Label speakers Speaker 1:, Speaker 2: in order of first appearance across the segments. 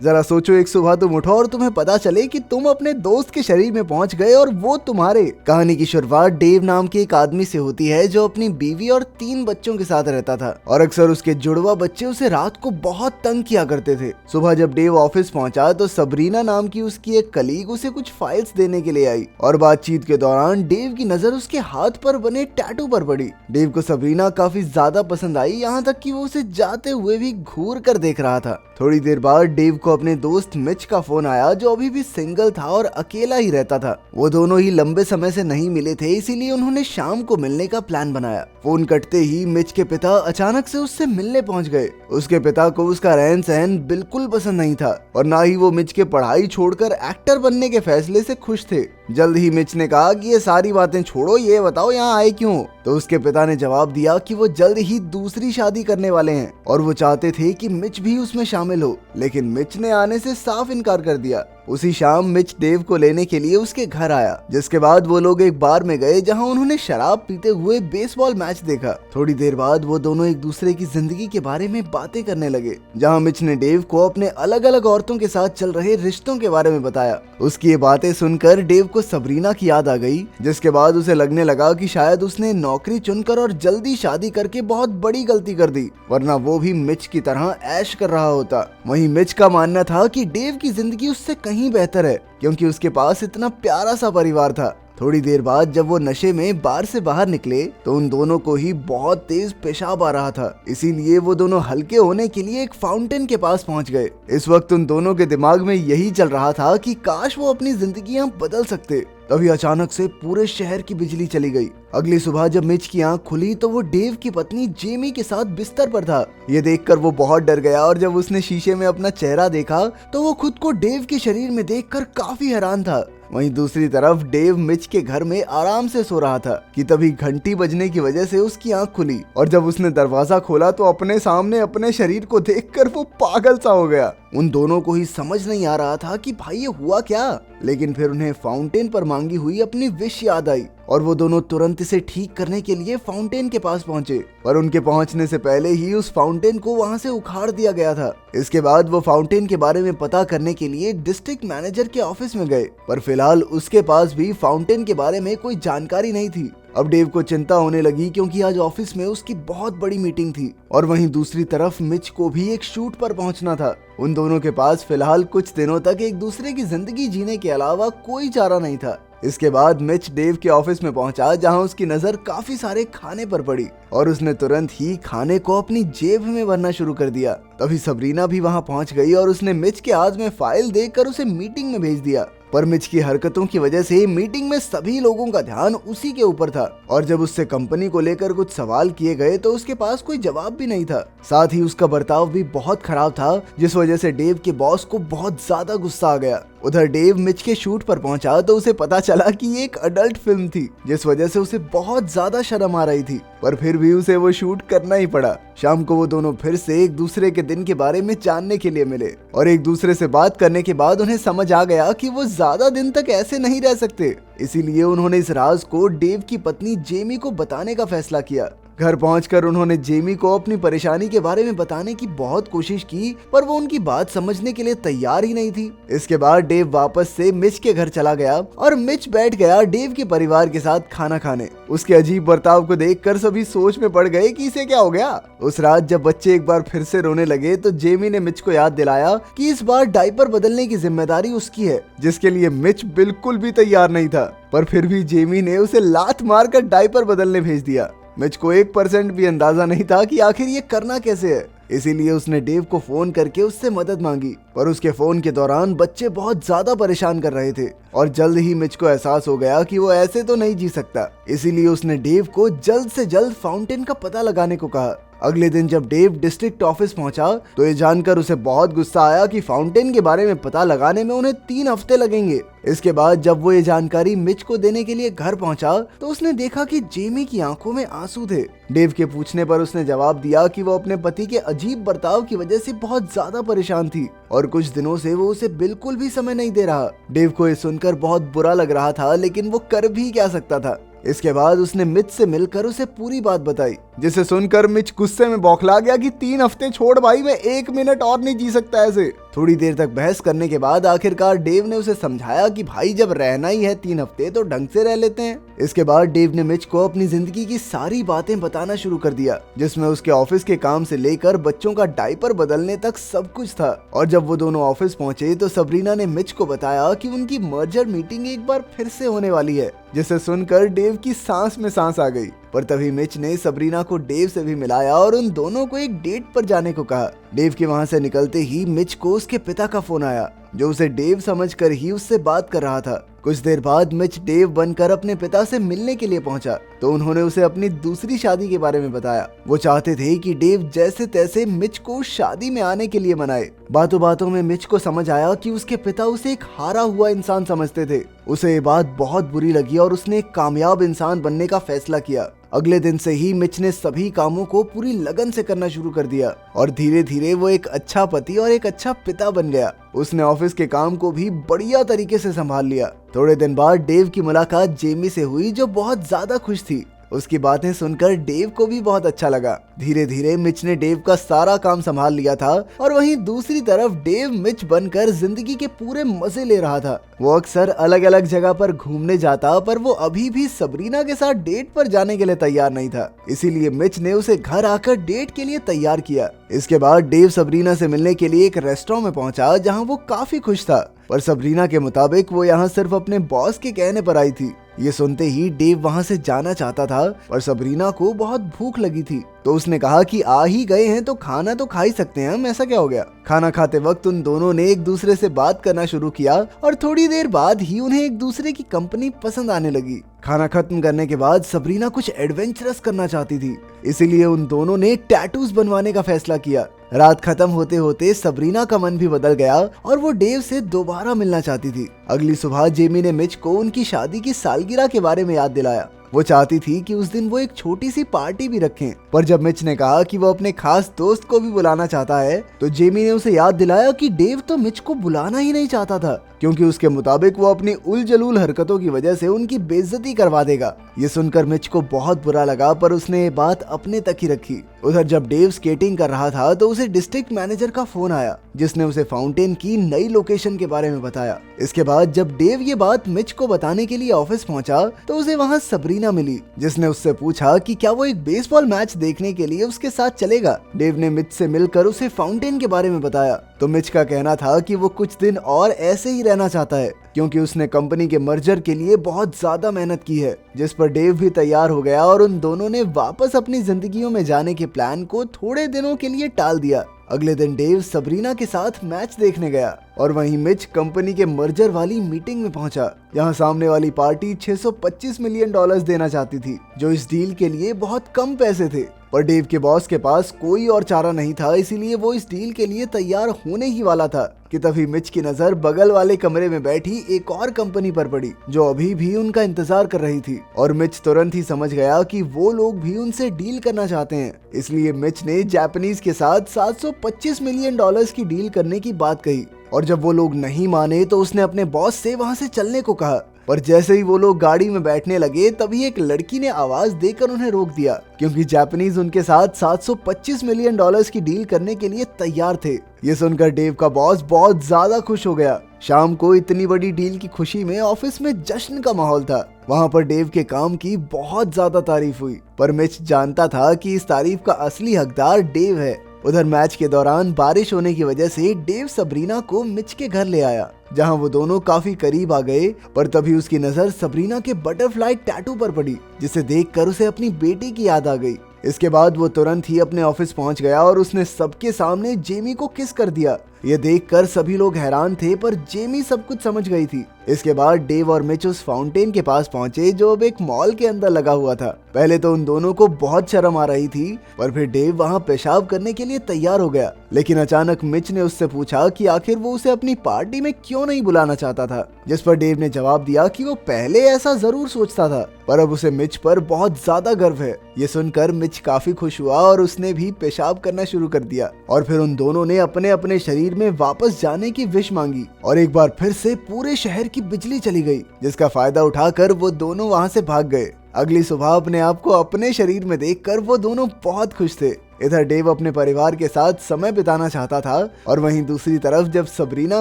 Speaker 1: जरा सोचो, एक सुबह तुम उठो और तुम्हें पता चले कि तुम अपने दोस्त के शरीर में पहुंच गए और वो तुम्हारे। कहानी की शुरुआत डेव नाम के एक आदमी से होती है जो अपनी बीवी और 3 बच्चों के साथ रहता था और अक्सर उसके जुड़वा बच्चे उसे रात को बहुत तंग किया करते थे। सुबह जब डेव ऑफिस पहुंचा तो सबरीना नाम की उसकी एक कलीग उसे कुछ फाइल्स देने के लिए आई और बातचीत के दौरान डेव की नजर उसके हाथ पर बने टैटू पर पड़ी। डेव को सबरीना काफी ज्यादा पसंद आई, यहाँ तक कि वो उसे जाते हुए भी घूर कर देख रहा था। थोड़ी देर बाद डेव को अपने दोस्त मिच का फोन आया जो अभी भी सिंगल था और अकेला ही रहता था। वो दोनों ही लंबे समय से नहीं मिले थे, इसीलिए उन्होंने शाम को मिलने का प्लान बनाया। फोन कटते ही मिच के पिता अचानक से उससे मिलने पहुंच गए। उसके पिता को उसका रहन सहन बिल्कुल पसंद नहीं था और ना ही वो मिच के पढ़ाई छोड़कर एक्टर बनने के फैसले से खुश थे। जल्द ही मिच ने कहा कि ये सारी बातें छोड़ो, ये बताओ यहाँ आए क्यों। तो उसके पिता ने जवाब दिया कि वो जल्द ही दूसरी शादी करने वाले हैं और वो चाहते थे कि मिच भी उसमें शामिल हो, लेकिन मिच ने आने से साफ इनकार कर दिया। उसी शाम मिच डेव को लेने के लिए उसके घर आया, जिसके बाद वो लोग एक बार में गए जहां उन्होंने शराब पीते हुए बेसबॉल मैच देखा। थोड़ी देर बाद वो दोनों एक दूसरे की जिंदगी के बारे में बातें करने लगे, जहां मिच ने डेव को अपने अलग अलग औरतों के साथ चल रहे रिश्तों के बारे में बताया। उसकी ये बातें सुनकर डेव को सबरीना की याद आ गई, जिसके बाद उसे लगने लगा कि शायद उसने नौकरी चुनकर और जल्दी शादी करके बहुत बड़ी गलती कर दी, वरना वो भी मिच की तरह ऐश कर रहा होता। वहीं मिच का मानना था कि डेव की जिंदगी उससे कहीं बेहतर है, क्योंकि उसके पास इतना प्यारा सा परिवार था। थोड़ी देर बाद जब वो नशे में बार से बाहर निकले तो उन दोनों को ही बहुत तेज पेशाब आ रहा था, इसीलिए वो दोनों हल्के होने के लिए एक फाउंटेन के पास पहुंच गए। इस वक्त उन दोनों के दिमाग में यही चल रहा था कि काश वो अपनी जिंदगियां बदल सकते। तभी अचानक से पूरे शहर की बिजली चली गई। अगली सुबह जब मिच की आंख खुली तो वो डेव की पत्नी जेमी के साथ बिस्तर पर था। ये देखकर वो बहुत डर गया और जब उसने शीशे में अपना चेहरा देखा तो वो खुद को डेव के शरीर में देखकर काफी हैरान था। वहीं दूसरी तरफ डेव मिच के घर में आराम से सो रहा था कि तभी घंटी बजने की वजह से उसकी आंख खुली और जब उसने दरवाजा खोला तो अपने सामने अपने शरीर को देखकर वो पागल सा हो गया। उन दोनों को ही समझ नहीं आ रहा था कि भाई ये हुआ क्या, लेकिन फिर उन्हें फाउंटेन पर मांगी हुई अपनी विश याद आई और वो दोनों तुरंत इसे ठीक करने के लिए फाउंटेन के पास पहुंचे, पर उनके पहुंचने से पहले ही उस फाउंटेन को वहां से उखाड़ दिया गया था। इसके बाद वो फाउंटेन के बारे में पता करने के लिए डिस्ट्रिक्ट मैनेजर के ऑफिस में गए, पर फिलहाल उसके पास भी फाउंटेन के बारे में कोई जानकारी नहीं थी। अब डेव को चिंता होने लगी क्योंकि आज ऑफिस में उसकी बहुत बड़ी मीटिंग थी और वहीं दूसरी तरफ मिच को भी एक शूट पर पहुंचना था। उन दोनों के पास फिलहाल कुछ दिनों तक एक दूसरे की जिंदगी जीने के अलावा कोई चारा नहीं था। इसके बाद मिच डेव के ऑफिस में पहुंचा, जहां उसकी नजर काफी सारे खाने पर पड़ी और उसने तुरंत ही खाने को अपनी जेब में भरना शुरू कर दिया। तभी सबरीना भी वहां पहुंच गई और उसने मिच के हाथ में फाइल देखकर उसे मीटिंग में भेज दिया, पर मिच की हरकतों की वजह से मीटिंग में सभी लोगों का ध्यान उसी के ऊपर था और जब उससे कंपनी को लेकर कुछ सवाल किए गए तो उसके पास कोई जवाब भी नहीं था। साथ ही उसका बर्ताव भी बहुत खराब था, जिस वजह से डेव के बॉस को बहुत ज्यादा गुस्सा आ गया। उधर डेव मिच के शूट पर पहुंचा तो उसे पता चला कि ये एक अडल्ट फिल्म थी, जिस वजह से उसे बहुत ज्यादा शर्म आ रही थी, पर फिर भी उसे वो शूट करना ही पड़ा। शाम को वो दोनों फिर से एक दूसरे के दिन के बारे में जानने के लिए मिले और एक दूसरे से बात करने के बाद उन्हें समझ आ गया कि वो ज्यादा दिन तक ऐसे नहीं रह सकते। इसीलिए उन्होंने इस राज को डेव की पत्नी जेमी को बताने का फैसला किया। घर पहुंचकर उन्होंने जेमी को अपनी परेशानी के बारे में बताने की बहुत कोशिश की, पर वो उनकी बात समझने के लिए तैयार ही नहीं थी। इसके बाद डेव वापस से मिच के घर चला गया और मिच बैठ गया डेव के परिवार के साथ खाना खाने। उसके अजीब बर्ताव को देखकर सभी सोच में पड़ गए कि इसे क्या हो गया। उस रात जब बच्चे एक बार फिर से रोने लगे तो जेमी ने मिच को याद दिलाया कि इस बार डायपर बदलने की जिम्मेदारी उसकी है, जिसके लिए मिच बिल्कुल भी तैयार नहीं था, पर फिर भी जेमी ने उसे लात मारकर डायपर बदलने भेज दिया। मिच को 1% भी अंदाजा नहीं था कि आखिर ये करना कैसे है, इसीलिए उसने डेव को फोन करके उससे मदद मांगी, पर उसके फोन के दौरान बच्चे बहुत ज्यादा परेशान कर रहे थे और जल्द ही मिच को एहसास हो गया कि वो ऐसे तो नहीं जी सकता। इसीलिए उसने डेव को जल्द से जल्द फाउंटेन का पता लगाने को कहा। अगले दिन जब डेव डिस्ट्रिक्ट ऑफिस पहुंचा तो ये जानकर उसे बहुत गुस्सा आया कि फाउंटेन के बारे में पता लगाने में उन्हें 3 हफ्ते लगेंगे। इसके बाद जब वो ये जानकारी मिच को देने के लिए घर पहुंचा तो उसने देखा कि जेमी की आंखों में आंसू थे। डेव के पूछने पर उसने जवाब दिया कि वो अपने पति के अजीब बर्ताव की वजह से बहुत ज्यादा परेशान थी और कुछ दिनों से वो उसे बिल्कुल भी समय नहीं दे रहा। डेव को ये सुनकर बहुत बुरा लग रहा था, लेकिन वो कर भी क्या सकता था। इसके बाद उसने मिच से मिलकर उसे पूरी बात बताई, जिसे सुनकर मिच गुस्से में बौखला गया कि 3 हफ्ते छोड़ भाई, मैं 1 मिनट और नहीं जी सकता ऐसे। थोड़ी देर तक बहस करने के बाद आखिरकार डेव ने उसे समझाया कि भाई जब रहना ही है 3 हफ्ते तो ढंग से रह लेते हैं। इसके बाद डेव ने मिच को अपनी जिंदगी की सारी बातें बताना शुरू कर दिया, जिसमें उसके ऑफिस के काम से लेकर बच्चों का डायपर बदलने तक सब कुछ था। और जब वो दोनों ऑफिस पहुंचे तो सबरीना ने मिच को बताया कि उनकी मर्जर मीटिंग एक बार फिर से होने वाली है, जिसे सुनकर डेव की सांस में सांस आ गई। पर तभी मिच ने सबरीना को डेव से भी मिलाया और उन दोनों को एक डेट पर जाने को कहा। डेव के वहां से निकलते ही मिच को उसके पिता का फोन आया, जो उसे डेव समझकर ही उससे बात कर रहा था। कुछ देर बाद मिच डेव बनकर अपने पिता से मिलने के लिए पहुंचा तो उन्होंने उसे अपनी दूसरी शादी के बारे में बताया। वो चाहते थे कि डेव जैसे तैसे मिच को शादी में आने के लिए मनाए। बातों बातों में मिच को समझ आया कि उसके पिता उसे एक हारा हुआ इंसान समझते थे। उसे ये बात बहुत बुरी लगी और उसने एक कामयाब इंसान बनने का फैसला किया। अगले दिन से ही मिच ने सभी कामों को पूरी लगन से करना शुरू कर दिया और धीरे धीरे वो एक अच्छा पति और एक अच्छा पिता बन गया। उसने ऑफिस के काम को भी बढ़िया तरीके से संभाल लिया। थोड़े दिन बाद डेव की मुलाकात जेमी से हुई, जो बहुत ज्यादा खुश थी। उसकी बातें सुनकर डेव को भी बहुत अच्छा लगा। धीरे धीरे मिच ने डेव का सारा काम संभाल लिया था और वहीं दूसरी तरफ डेव मिच बनकर जिंदगी के पूरे मजे ले रहा था। वो अक्सर अलग अलग जगह पर घूमने जाता, पर वो अभी भी सबरीना के साथ डेट पर जाने के लिए तैयार नहीं था। इसीलिए मिच ने उसे घर आकर डेट के लिए तैयार किया। इसके बाद डेव सबरीना से मिलने के लिए एक रेस्टोरेंट में पहुंचा, जहां वो काफी खुश था। पर सबरीना के मुताबिक वो यहाँ सिर्फ अपने बॉस के कहने पर आई थी। ये सुनते ही डेव वहाँ से जाना चाहता था, पर सबरीना को बहुत भूख लगी थी तो उसने कहा कि आ ही गए हैं तो खाना तो खा ही सकते हैं हम, ऐसा क्या हो गया। खाना खाते वक्त उन दोनों ने एक दूसरे से बात करना शुरू किया और थोड़ी देर बाद ही उन्हें एक दूसरे की कंपनी पसंद आने लगी। खाना खत्म करने के बाद सबरीना कुछ एडवेंचरस करना चाहती थी, इसीलिए उन दोनों ने टैटूज बनवाने का फैसला किया। रात खत्म होते होते सबरीना का मन भी बदल गया और वो डेव से दोबारा मिलना चाहती थी। अगली सुबह जेमी ने मिच को उनकी शादी की सालगिरह के बारे में याद दिलाया। वो चाहती थी कि उस दिन वो एक छोटी सी पार्टी भी रखें, पर जब मिच ने कहा कि वो अपने खास दोस्त को भी बुलाना चाहता है तो जेमी ने उसे याद दिलाया कि डेव तो मिच को बुलाना ही नहीं चाहता था, क्योंकि उसके मुताबिक वो अपनी उलझलूल हरकतों की वजह से उनकी बेइज्जती करवा देगा। ये सुनकर मिच को बहुत बुरा लगा, पर उसने ये बात अपने तक ही रखी। उधर जब डेव स्केटिंग कर रहा था तो उसे डिस्ट्रिक्ट मैनेजर का फोन आया, जिसने उसे फाउंटेन की नई लोकेशन के बारे में बताया। इसके बाद जब डेव ये बात मिच को बताने के लिए ऑफिस पहुंचा तो उसे वहां सबरीना मिली, जिसने उससे पूछा कि क्या वो एक बेसबॉल मैच देखने के लिए उसके साथ चलेगा। डेव ने मिच से मिलकर उसे फाउंटेन के बारे में बताया तो मिच का कहना था कि वो कुछ दिन और ऐसे ही रहना चाहता है, क्योंकि उसने कंपनी के मर्जर के लिए बहुत ज्यादा मेहनत की है। जिस पर डेव भी तैयार हो गया और उन दोनों ने वापस अपनी जिंदगियों में जाने के प्लान को थोड़े दिनों के लिए टाल दिया। अगले दिन डेव सबरीना के साथ मैच देखने गया और वहीं मिच कंपनी के मर्जर वाली मीटिंग में पहुंचा, जहां सामने वाली पार्टी $625 मिलियन देना चाहती थी, जो इस डील के लिए बहुत कम पैसे थे। पर डेव के बॉस के पास कोई और चारा नहीं था, इसीलिए वो इस डील के लिए तैयार होने ही वाला था कि तभी मिच की नजर बगल वाले कमरे में बैठी एक और कंपनी पर पड़ी, जो अभी भी उनका इंतजार कर रही थी। और मिच तुरंत ही समझ गया कि वो लोग भी उनसे डील करना चाहते हैं, इसलिए मिच ने जापानीज के साथ $725 मिलियन की डील करने की बात कही। और जब वो लोग नहीं माने तो उसने अपने बॉस से वहां से चलने को कहा। पर जैसे ही वो लोग गाड़ी में बैठने लगे तभी एक लड़की ने आवाज देकर उन्हें रोक दिया, क्योंकि जापानीज उनके साथ $725 मिलियन की डील करने के लिए तैयार थे। ये सुनकर डेव का बॉस बहुत ज्यादा खुश हो गया। शाम को इतनी बड़ी डील की खुशी में ऑफिस में जश्न का माहौल था। वहाँ पर डेव के काम की बहुत ज्यादा तारीफ हुई, पर मिच जानता था कि इस तारीफ का असली हकदार डेव है। उधर मैच के दौरान बारिश होने की वजह से डेव सबरीना को मिच के घर ले आया, जहां वो दोनों काफी करीब आ गए। पर तभी उसकी नजर सबरीना के बटरफ्लाई टैटू पर पड़ी, जिसे देखकर उसे अपनी बेटी की याद आ गई। इसके बाद वो तुरंत ही अपने ऑफिस पहुंच गया और उसने सबके सामने जेमी को किस कर दिया। ये देखकर सभी लोग हैरान थे, पर जेमी सब कुछ समझ गई थी। इसके बाद डेव और मिच उस फाउंटेन के पास पहुंचे, जो अब एक मॉल के अंदर लगा हुआ था। पहले तो उन दोनों को बहुत शर्म आ रही थी, पर फिर डेव वहां पेशाब करने के लिए तैयार हो गया। लेकिन अचानक मिच ने उससे पूछा कि आखिर वो उसे अपनी पार्टी में क्यों नहीं बुलाना चाहता था, जिस पर डेव ने जवाब दिया कि वो पहले ऐसा जरूर सोचता था, पर अब उसे मिच पर बहुत ज्यादा गर्व है। ये सुनकर मिच काफी खुश हुआ और उसने भी पेशाब करना शुरू कर दिया। और फिर उन दोनों ने अपने अपने शरीर में वापस जाने की विश मांगी और एक बार फिर से पूरे शहर की बिजली चली गई, जिसका फायदा उठाकर वो दोनों वहां से भाग गए। अगली सुबह अपने आप को अपने शरीर में देखकर वो दोनों बहुत खुश थे। इधर डेव अपने परिवार के साथ समय बिताना चाहता था और वहीं दूसरी तरफ जब सबरीना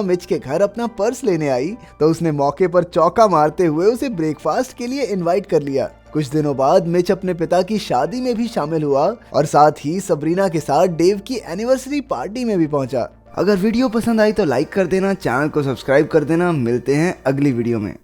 Speaker 1: मिच के घर अपना पर्स लेने आई तो उसने मौके पर चौका मारते हुए उसे ब्रेकफास्ट के लिए इनवाइट कर लिया। कुछ दिनों बाद मिच अपने पिता की शादी में भी शामिल हुआ और साथ ही सबरीना के साथ डेव की एनिवर्सरी पार्टी में भी पहुंचा। अगर वीडियो पसंद आई तो लाइक कर देना, चैनल को सब्सक्राइब कर देना। मिलते हैं अगली वीडियो में।